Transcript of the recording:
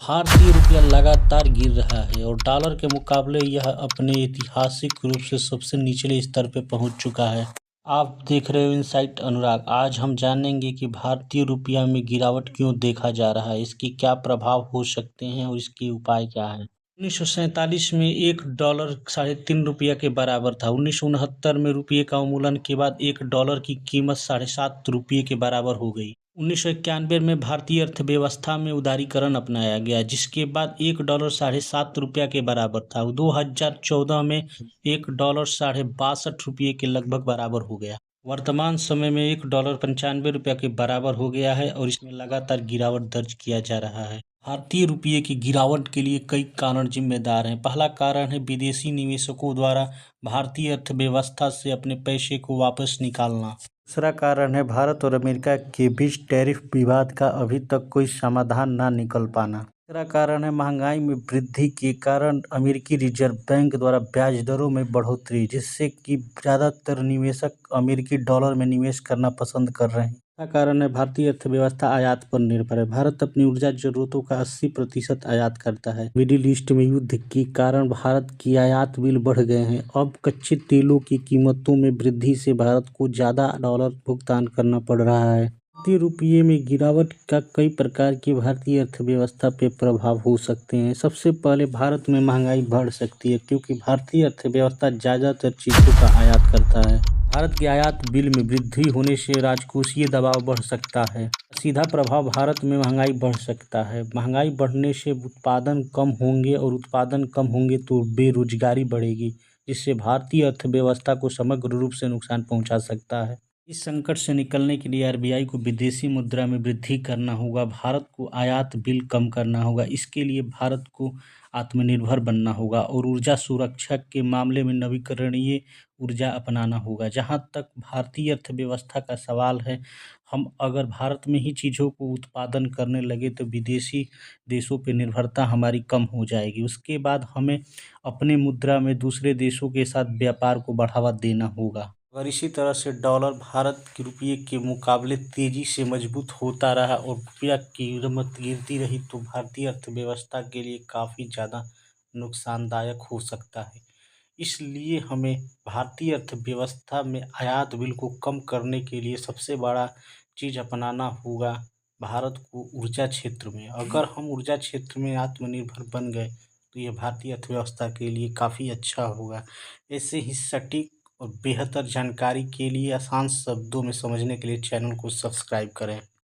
भारतीय रुपया लगातार गिर रहा है और डॉलर के मुकाबले यह अपने ऐतिहासिक रूप से सबसे निचले स्तर पर पहुंच चुका है। आप देख रहे हो इनसाइट अनुराग। आज हम जानेंगे कि भारतीय रुपया में गिरावट क्यों देखा जा रहा है, इसके क्या प्रभाव हो सकते हैं और इसके उपाय क्या है। 1947 में $1 ₹3.5 के बराबर था। 1969 में रुपये का उन्मूलन के बाद $1 की कीमत ₹7.5 के बराबर हो गई। 1991 में भारतीय अर्थव्यवस्था में उदारीकरण अपनाया गया, जिसके बाद $1 ₹7.5 के बराबर था। 2014 में $1 ₹62 के लगभग बराबर हो गया। वर्तमान समय में $1 ₹95 के बराबर हो गया है और इसमें लगातार गिरावट दर्ज किया जा रहा है। भारतीय रुपये की गिरावट के लिए कई कारण जिम्मेदार हैं। पहला कारण है विदेशी निवेशकों द्वारा भारतीय अर्थव्यवस्था से अपने पैसे को वापस निकालना। दूसरा कारण है भारत और अमेरिका के बीच टैरिफ विवाद का अभी तक कोई समाधान ना निकल पाना। तीसरा कारण है महंगाई में वृद्धि के कारण अमेरिकी रिजर्व बैंक द्वारा ब्याज दरों में बढ़ोतरी, जिससे कि ज़्यादातर निवेशक अमेरिकी डॉलर में निवेश करना पसंद कर रहे हैं। इसका कारण है भारतीय अर्थव्यवस्था आयात पर निर्भर है। भारत अपनी ऊर्जा जरूरतों का 80% आयात करता है। मिडिल ईस्ट में युद्ध के कारण भारत की आयात बिल बढ़ गए हैं। अब कच्चे तेलों की कीमतों में वृद्धि से भारत को ज़्यादा डॉलर भुगतान करना पड़ रहा है। भारतीय रुपये में गिरावट का कई प्रकार की भारतीय अर्थव्यवस्था पे प्रभाव हो सकते हैं। सबसे पहले भारत में महंगाई बढ़ सकती है, क्योंकि भारतीय अर्थव्यवस्था ज़्यादातर चीज़ों का आयात करता है। भारत के आयात बिल में वृद्धि होने से राजकोषीय दबाव बढ़ सकता है। सीधा प्रभाव भारत में महंगाई बढ़ सकता है। महंगाई बढ़ने से उत्पादन कम होंगे और उत्पादन कम होंगे तो बेरोजगारी बढ़ेगी, जिससे भारतीय अर्थव्यवस्था को समग्र रूप से नुकसान पहुंचा सकता है। इस संकट से निकलने के लिए आरबीआई को विदेशी मुद्रा में वृद्धि करना होगा। भारत को आयात बिल कम करना होगा। इसके लिए भारत को आत्मनिर्भर बनना होगा और ऊर्जा सुरक्षा के मामले में नवीकरणीय ऊर्जा अपनाना होगा। जहाँ तक भारतीय अर्थव्यवस्था का सवाल है, हम अगर भारत में ही चीज़ों को उत्पादन करने लगे तो विदेशी देशों पर निर्भरता हमारी कम हो जाएगी। उसके बाद हमें अपने मुद्रा में दूसरे देशों के साथ व्यापार को बढ़ावा देना होगा। अगर इसी तरह से डॉलर भारत के रुपये के मुकाबले तेजी से मजबूत होता रहा और रुपया की कीमत गिरती रही तो भारतीय अर्थव्यवस्था के लिए काफ़ी ज़्यादा नुकसानदायक हो सकता है। इसलिए हमें भारतीय अर्थव्यवस्था में आयात बिल को कम करने के लिए सबसे बड़ा चीज़ अपनाना होगा भारत को ऊर्जा क्षेत्र में। अगर हम ऊर्जा क्षेत्र में आत्मनिर्भर बन गए तो यह भारतीय अर्थव्यवस्था के लिए काफ़ी अच्छा होगा। ऐसे ही सटीक और बेहतर जानकारी के लिए आसान शब्दों में समझने के लिए चैनल को सब्सक्राइब करें।